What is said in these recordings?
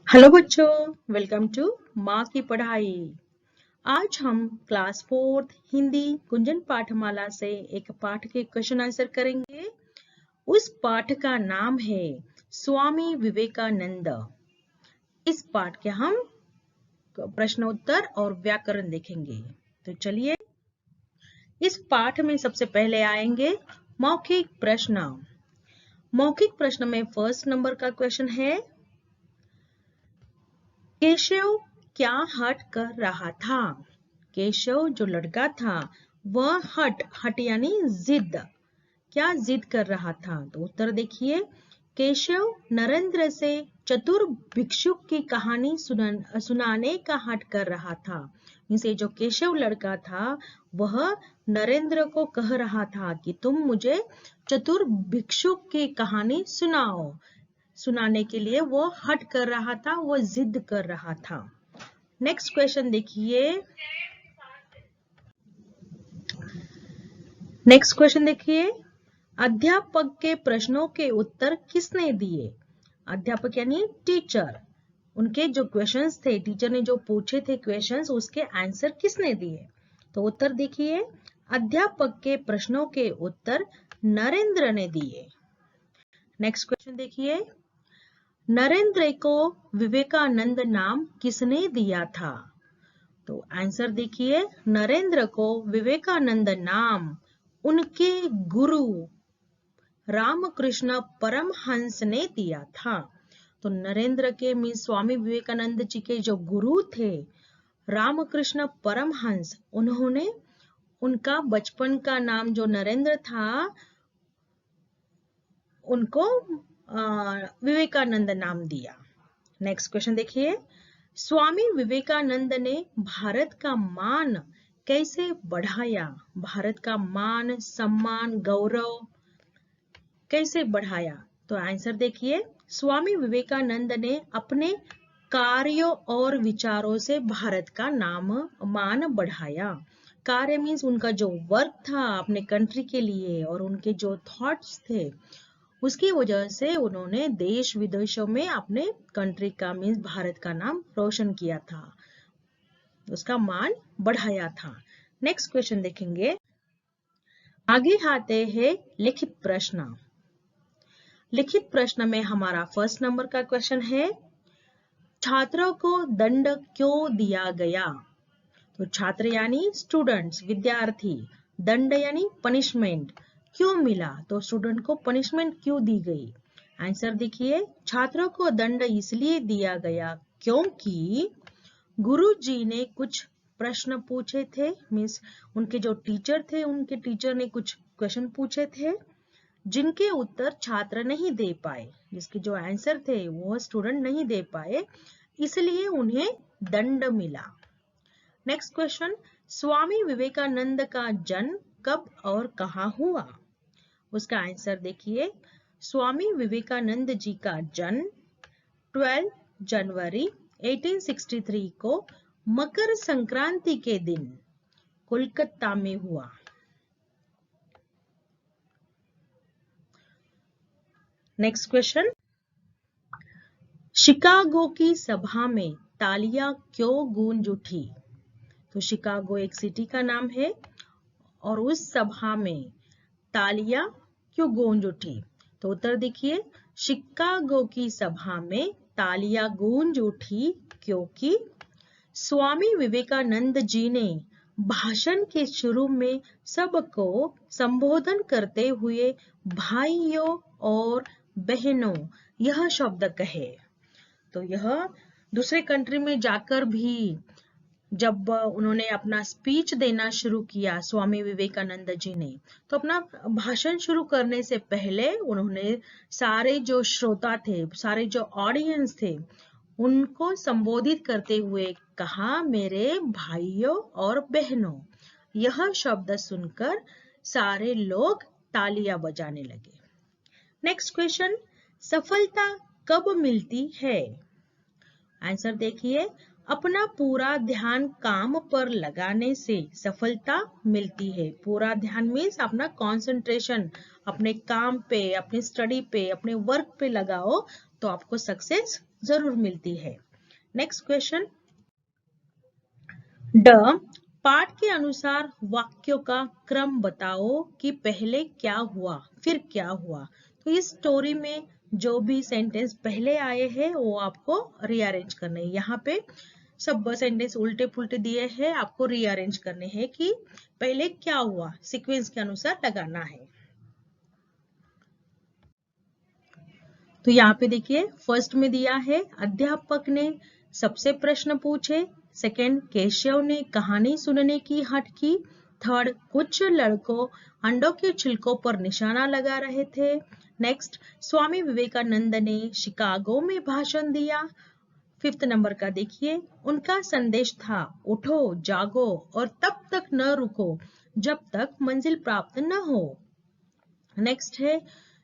Hello बच्चों, welcome to माँ की पढ़ाई। आज हम क्लास 4 हिंदी गुंजन पाठमाला से एक पाठ के क्वेश्चन आंसर करेंगे। उस पाठ का नाम है स्वामी विवेकानंद। इस पाठ के हम प्रश्न उत्तर और व्याकरण देखेंगे। तो चलिए, इस पाठ में सबसे पहले आएंगे मौखिक प्रश्न। मौखिक प्रश्न में फर्स्ट नंबर का क्वेश्चन है, केशव क्या हट कर रहा था? केशव जो लड़का था वह हट यानी जिद, क्या जिद कर रहा था? तो उत्तर देखिए, केशव नरेंद्र से चतुर भिक्षुक की कहानी सुनाने का हट कर रहा था। इसे जो केशव लड़का था वह नरेंद्र को कह रहा था कि तुम मुझे चतुर भिक्षुक की कहानी सुनाओ। सुनाने के लिए वो हट कर रहा था, वो जिद कर रहा था। नेक्स्ट क्वेश्चन देखिए। अध्यापक के प्रश्नों के उत्तर किसने दिए? अध्यापक यानी टीचर, उनके जो क्वेश्चंस थे, टीचर ने जो पूछे थे क्वेश्चंस, उसके आंसर किसने दिए? तो उत्तर देखिए, अध्यापक के प्रश्नों के उत्तर नरेंद्र ने दिए। नेक्स्ट क्वेश्चन देखिए, नरेंद्र को विवेकानंद नाम किसने दिया था? तो आंसर देखिए, नरेंद्र को विवेकानंद नाम उनके गुरु रामकृष्ण परमहंस ने दिया था। तो नरेंद्र के मीन्स स्वामी विवेकानंद जी के जो गुरु थे रामकृष्ण परमहंस, उन्होंने उनका बचपन का नाम जो नरेंद्र था उनको विवेकानंद नाम दिया। नेक्स्ट क्वेश्चन देखिए, स्वामी विवेकानंद ने भारत का मान कैसे बढ़ाया? भारत का मान, सम्मान, गौरव कैसे बढ़ाया? तो आंसर देखिए, स्वामी विवेकानंद ने अपने कार्यों और विचारों से भारत का मान बढ़ाया। कार्य मीन्स उनका जो वर्क था अपने कंट्री के लिए और उनके जो थॉट्स थे, उसकी वजह से उन्होंने देश विदेशों में अपने कंट्री का मीन्स भारत का नाम रोशन किया था, उसका मान बढ़ाया था। नेक्स्ट क्वेश्चन देखेंगे। आगे आते हैं लिखित प्रश्न। लिखित प्रश्न में हमारा फर्स्ट नंबर का क्वेश्चन है, छात्रों को दंड क्यों दिया गया? तो छात्र यानी स्टूडेंट्स, विद्यार्थी, दंड यानी पनिशमेंट, क्यों मिला? तो स्टूडेंट को पनिशमेंट क्यों दी गई? आंसर देखिए, छात्रों को दंड इसलिए दिया गया क्योंकि गुरुजी ने कुछ प्रश्न पूछे थे, मीन्स उनके जो टीचर थे, उनके टीचर ने कुछ क्वेश्चन पूछे थे जिनके उत्तर छात्र नहीं दे पाए, जिसके जो आंसर थे वो स्टूडेंट नहीं दे पाए, इसलिए उन्हें दंड मिला। नेक्स्ट क्वेश्चन, स्वामी विवेकानंद का जन्म कब और कहाँ हुआ? उसका आंसर देखिए, स्वामी विवेकानंद जी का जन्म 12 जनवरी 1863 को मकर संक्रांति के दिन कोलकाता में हुआ। नेक्स्ट क्वेश्चन, शिकागो की सभा में तालियां क्यों गूंज उठी? तो शिकागो एक सिटी का नाम है और उस सभा में तालियां क्यों गूंज उठी? तो उत्तर देखिए, शिकागो की सभा में तालियां गूंज उठी क्योंकि स्वामी विवेकानंद जी ने भाषण के शुरू में सबको संबोधन करते हुए भाइयों और बहनों यह शब्द कहे। तो यह दूसरे कंट्री में जाकर भी जब उन्होंने अपना स्पीच देना शुरू किया, स्वामी विवेकानंद जी ने, तो अपना भाषण शुरू करने से पहले उन्होंने सारे जो श्रोता थे, सारे जो ऑडियंस थे, उनको संबोधित करते हुए कहा, मेरे भाइयों और बहनों। यह शब्द सुनकर सारे लोग तालियां बजाने लगे। नेक्स्ट क्वेश्चन, सफलता कब मिलती है? आंसर देखिए, अपना पूरा ध्यान काम पर लगाने से सफलता मिलती है। पूरा ध्यान मीन्स अपना कंसंट्रेशन अपने काम पे, अपनी स्टडी पे, अपने वर्क पे लगाओ तो आपको सक्सेस जरूर मिलती है। नेक्स्ट क्वेश्चन, ड पाठ के अनुसार वाक्यों का क्रम बताओ कि पहले क्या हुआ फिर क्या हुआ। तो इस स्टोरी में जो भी सेंटेंस पहले आए हैं वो आपको रीअरेंज करने हैं। यहाँ पे सब सेंटेंस उल्टे पुल्टे दिए हैं, आपको रीअरेंज करने हैं कि पहले क्या हुआ, सीक्वेंस के अनुसार लगाना है। तो यहाँ पे देखिए फर्स्ट में दिया है अध्यापक ने सबसे प्रश्न पूछे, सेकंड केशव ने कहानी सुनने की हट की, थर्ड कुछ लड़कों अंडों के छिलकों पर निशाना लगा रहे थे, नेक्स्ट स्वामी विवेकानंद ने शिकागो में भाषण दिया, फिफ्थ नंबर का देखिए उनका संदेश था उठो जागो और तब तक न रुको जब तक मंजिल प्राप्त न हो। नेक्स्ट है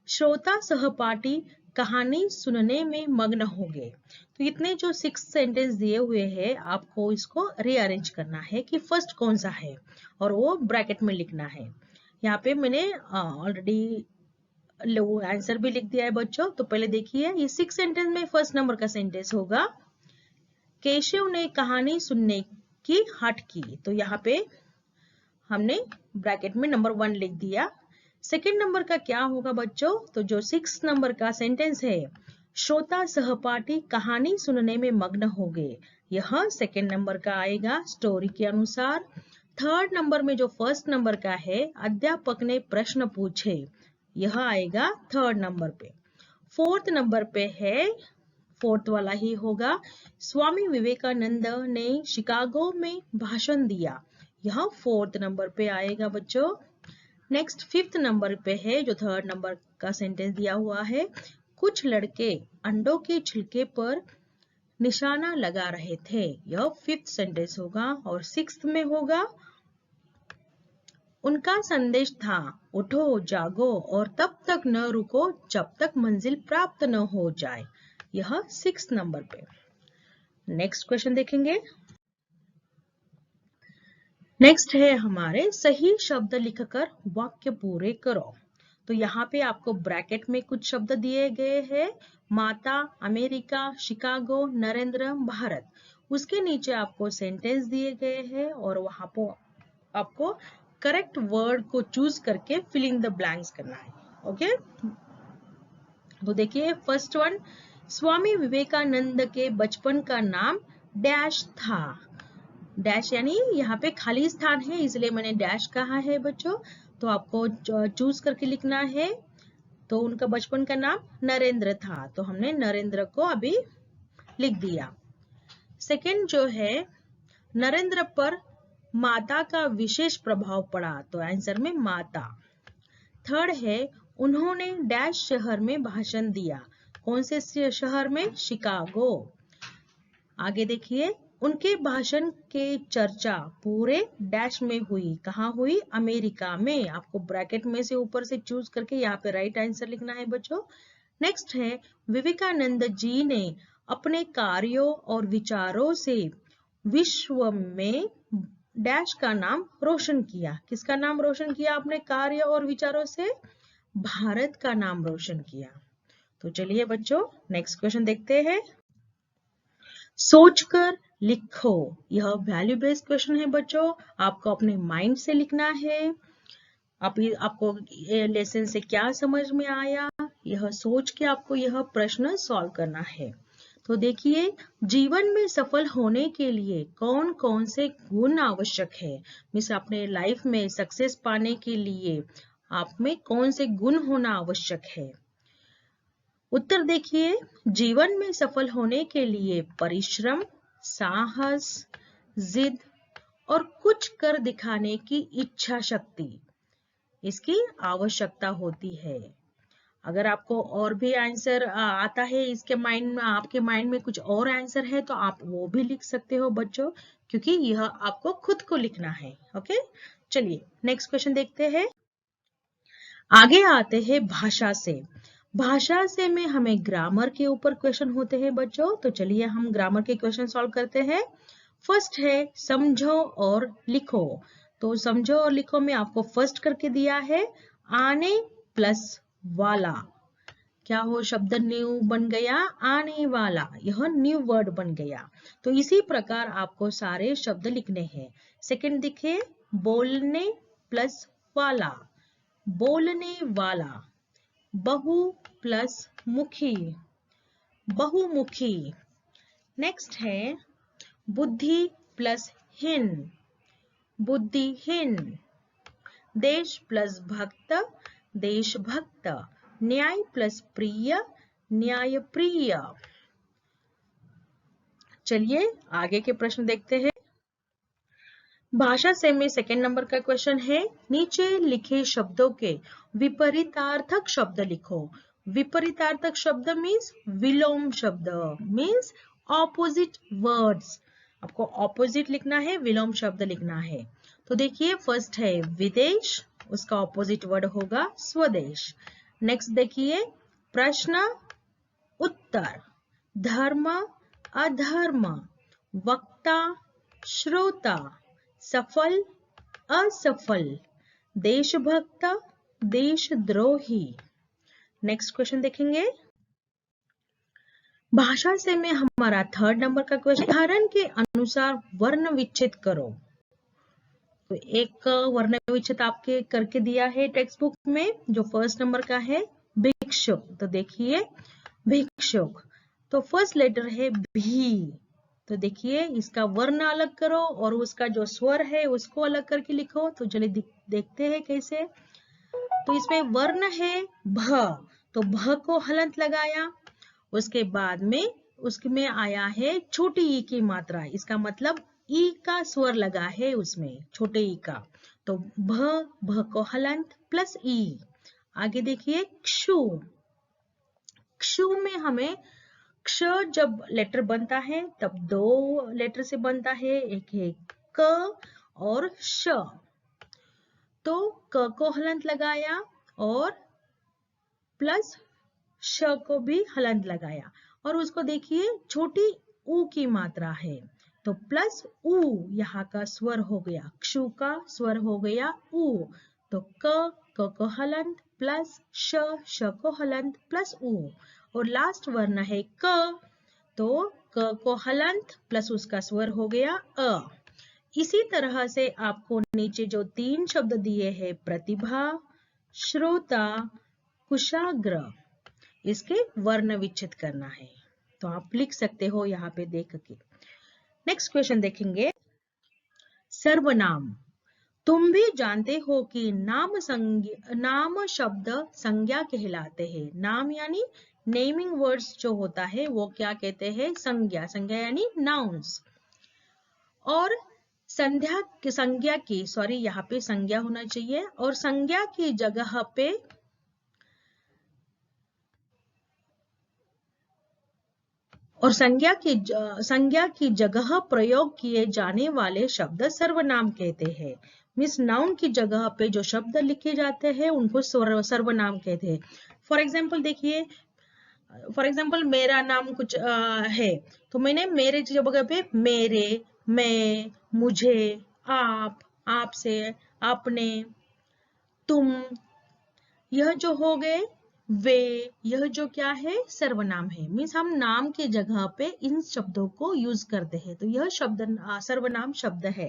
श्रोता सहपाठी कहानी सुनने में मग्न हो गए। तो इतने जो 6 सेंटेंस दिए हुए हैं आपको इसको रीअरेंज करना है कि फर्स्ट कौन सा है और वो ब्रैकेट में लिखना है। यहाँ पे मैंने ऑलरेडी आंसर भी लिख दिया है बच्चों। तो पहले देखिए ये 6 सेंटेंस में फर्स्ट नंबर का सेंटेंस होगा केशव ने कहानी सुनने की हट की। तो यहाँ पे हमने ब्रैकेट में नंबर 1 लिख दिया। सेकेंड नंबर का क्या होगा बच्चों, तो जो 6 नंबर का सेंटेंस है श्रोता सहपाठी कहानी सुनने में मग्न हो गए, यह सेकेंड नंबर का आएगा स्टोरी के अनुसार। थर्ड नंबर में जो फर्स्ट नंबर का है अध्यापक ने प्रश्न पूछे, यह आएगा थर्ड नंबर पे। फोर्थ नंबर पे है, फोर्थ वाला ही होगा, स्वामी विवेकानंद ने शिकागो में भाषण दिया, यह फोर्थ नंबर पे आएगा बच्चों। नेक्स्ट फिफ्थ नंबर पे है जो थर्ड नंबर का सेंटेंस दिया हुआ है, कुछ लड़के अंडों के छिलके पर निशाना लगा रहे थे, यह फिफ्थ सेंटेंस होगा। और सिक्स्थ में होगा उनका संदेश था उठो जागो और तब तक न रुको जब तक मंजिल प्राप्त न हो जाए, यह सिक्स्थ नंबर पे। नेक्स्ट क्वेश्चन देखेंगे। नेक्स्ट है हमारे सही शब्द लिखकर वाक्य पूरे करो। तो यहाँ पे आपको ब्रैकेट में कुछ शब्द दिए गए हैं, माता, अमेरिका, शिकागो, नरेंद्र, भारत। उसके नीचे आपको सेंटेंस दिए गए हैं और वहां पर आपको करेक्ट वर्ड को चूज करके फिल इन द ब्लैंक्स करना है। ओके, तो देखिए फर्स्ट वन, स्वामी विवेकानंद के बचपन का नाम डैश था। डैश यानी यहाँ पे खाली स्थान है इसलिए मैंने डैश कहा है बच्चों। तो आपको चूज करके लिखना है। तो उनका बचपन का नाम नरेंद्र था, तो हमने नरेंद्र को अभी लिख दिया। सेकंड जो है नरेंद्र पर माता का विशेष प्रभाव पड़ा, तो आंसर में माता। थर्ड है उन्होंने डैश शहर में भाषण दिया, कौन से शहर में, शिकागो। आगे देखिए उनके भाषण के चर्चा पूरे डैश में हुई, कहाँ हुई, अमेरिका में। आपको ब्रैकेट में से ऊपर से चूज करके यहाँ पे राइट आंसर लिखना है बच्चों। नेक्स्ट है विवेकानंद जी ने अपने कार्यों और विचारों से विश्व में डैश का नाम रोशन किया। किसका नाम रोशन किया अपने कार्य और विचारों से, भारत का नाम रोशन किया। तो चलिए बच्चों नेक्स्ट क्वेश्चन देखते हैं। सोचकर लिखो, यह वैल्यू बेस्ड क्वेश्चन है बच्चों, आपको अपने माइंड से लिखना है। आपको लेसन से क्या समझ में आया, यह सोच के आपको यह प्रश्न सॉल्व करना है। तो देखिए जीवन में सफल होने के लिए कौन कौन से गुण आवश्यक है, मीन्स अपने लाइफ में सक्सेस पाने के लिए आप में कौन से गुण होना आवश्यक है। उत्तर देखिए जीवन में सफल होने के लिए परिश्रम, साहस, जिद और कुछ कर दिखाने की इच्छा शक्ति, इसकी आवश्यकता होती है। अगर आपको और भी आंसर आता है, इसके माइंड में आपके माइंड में कुछ और आंसर है तो आप वो भी लिख सकते हो बच्चों, क्योंकि यह आपको खुद को लिखना है। ओके, चलिए नेक्स्ट क्वेश्चन देखते हैं। आगे आते हैं भाषा से। भाषा से में हमें ग्रामर के ऊपर क्वेश्चन होते हैं बच्चों। तो चलिए हम ग्रामर के क्वेश्चन सॉल्व करते हैं। फर्स्ट है समझो और लिखो। तो समझो और लिखो में आपको फर्स्ट करके दिया है आने प्लस वाला, क्या हो शब्द न्यू बन गया, आने वाला, यह न्यू वर्ड बन गया। तो इसी प्रकार आपको सारे शब्द लिखने हैं। सेकंड देखिए, बोलने प्लस वाला, बोलने वाला, बहु प्लस मुखी, बहुमुखी। नेक्स्ट है बुद्धि प्लस हीन, बुद्धिहीन। देश प्लस भक्त, देशभक्त। न्याय प्लस प्रिय, न्यायप्रिय। चलिए आगे के प्रश्न देखते हैं। भाषा से में सेकंड नंबर का क्वेश्चन है, नीचे लिखे शब्दों के विपरीतार्थक शब्द लिखो। विपरीतार्थक शब्द मीन्स विलोम शब्द, मीन्स ऑपोजिट वर्ड्स। आपको ऑपोजिट लिखना है, विलोम शब्द लिखना है। तो देखिए फर्स्ट है विदेश, उसका ऑपोजिट वर्ड होगा स्वदेश। नेक्स्ट देखिए प्रश्न उत्तर, धर्म अधर्म, वक्ता श्रोता, सफल असफल, देशभक्त देशद्रोही। नेक्स्ट क्वेश्चन देखेंगे। भाषा से में हमारा थर्ड नंबर का क्वेश्चन, उदाहरण के अनुसार वर्ण विच्छेद करो। तो एक वर्ण विच्छेद आपके करके दिया है टेक्स्ट बुक में, जो फर्स्ट नंबर का है भिक्षुक। तो देखिए भिक्षुक, तो फर्स्ट लेटर है भी। तो देखिए इसका वर्ण अलग करो और उसका जो स्वर है उसको अलग करके लिखो। तो चलिए देखते हैं कैसे। तो इसमें वर्ण है भ, तो भ को हलंत लगाया, उसके बाद में उसमें आया है छोटी ई की मात्रा, इसका मतलब ई का स्वर लगा है उसमें, छोटे ई का। तो भ को हलंत प्लस ई। आगे देखिए क्षु, क्षु में हमें क्ष जब लेटर बनता है तब दो लेटर से बनता है, एक है क और श। तो क को हलंत लगाया और प्लस श को भी हलंत लगाया, और उसको देखिए छोटी ऊ की मात्रा है, तो प्लस ऊ यहाँ का स्वर हो गया, क्षु का स्वर हो गया ऊ। तो क को हलंत प्लस श को हलंत प्लस ऊ, और लास्ट वर्ण है क, तो क को हलंत प्लस उसका स्वर हो गया अ। इसी तरह से आपको नीचे जो तीन शब्द दिए हैं प्रतिभा, श्रोता, कुशाग्र, इसके वर्ण विच्छेद करना है। तो आप लिख सकते हो यहाँ पे देख के। नेक्स्ट क्वेश्चन देखेंगे। सर्वनाम, तुम भी जानते हो कि नाम शब्द संज्ञा कहलाते हैं। नाम यानी नेमिंग वर्ड्स जो होता है वो क्या कहते हैं, संज्ञा। संज्ञा यानी नाउन्स। और संज्ञा की, सॉरी यहाँ पे संज्ञा होना चाहिए, और संज्ञा की जगह पे संज्ञा की जगह प्रयोग किए जाने वाले शब्द सर्वनाम कहते हैं। मीन्स नाउन की जगह पे जो शब्द लिखे जाते हैं उनको सर्वनाम कहते हैं। फॉर एग्जाम्पल देखिए, फॉर एग्जाम्पल मेरा नाम कुछ है, तो मैंने मेरे जगह पे मेरे, मैं, मुझे, आप, आपसे, आपने, तुम, यह जो हो गए वे, यह जो क्या है सर्वनाम है। मीन्स हम नाम की जगह पे इन शब्दों को यूज करते हैं, तो यह शब्द सर्वनाम शब्द है।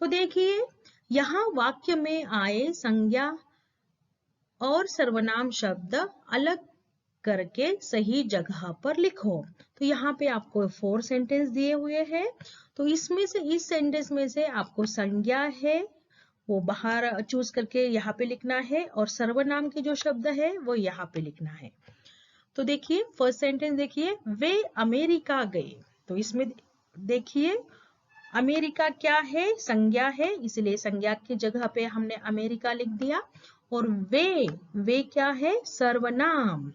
तो देखिए यहाँ वाक्य में आए संज्ञा और सर्वनाम शब्द अलग करके सही जगह पर लिखो। तो यहाँ पे आपको 4 सेंटेंस दिए हुए हैं, तो इसमें से इस सेंटेंस में से आपको संज्ञा है वो बाहर चूज करके यहाँ पे लिखना है, और सर्वनाम के जो शब्द है वो यहाँ पे लिखना है। तो देखिए फर्स्ट सेंटेंस देखिए, वे अमेरिका गए। तो इसमें देखिए अमेरिका क्या है, संज्ञा है, इसलिए संज्ञा की जगह पे हमने अमेरिका लिख दिया। और वे क्या है, सर्वनाम।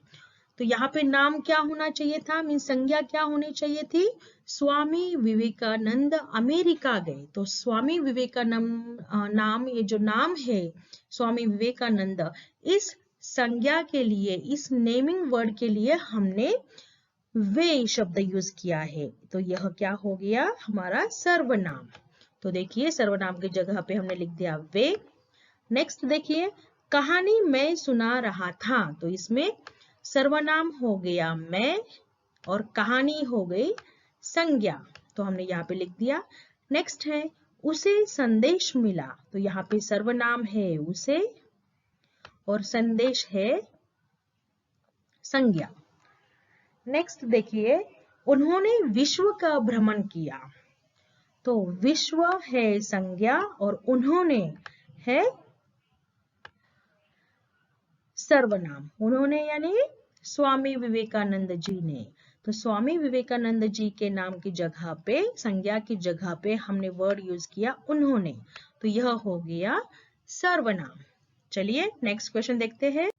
तो यहाँ पे नाम क्या होना चाहिए था, मीन संज्ञा क्या होनी चाहिए थी, स्वामी विवेकानंद अमेरिका गए। तो स्वामी विवेकानंद नाम, ये जो नाम है स्वामी विवेकानंद, इस संज्ञा के लिए, इस नेमिंग वर्ड के लिए हमने वे शब्द यूज किया है। तो यह क्या हो गया हमारा सर्वनाम। तो देखिए सर्वनाम की जगह पे हमने लिख दिया वे। नेक्स्ट देखिए, कहानी मैं सुना रहा था। तो इसमें सर्वनाम हो गया मैं और कहानी हो गई संज्ञा, तो हमने यहाँ पे लिख दिया। नेक्स्ट है उसे संदेश मिला, तो यहाँ पे सर्वनाम है उसे और संदेश है संज्ञा। नेक्स्ट देखिए, उन्होंने विश्व का भ्रमण किया, तो विश्व है संज्ञा और उन्होंने है सर्वनाम। उन्होंने यानी स्वामी विवेकानंद जी ने, तो स्वामी विवेकानंद जी के नाम की जगह पे, संज्ञा की जगह पे हमने वर्ड यूज किया उन्होंने, तो यह हो गया सर्वनाम। चलिए नेक्स्ट क्वेश्चन देखते हैं।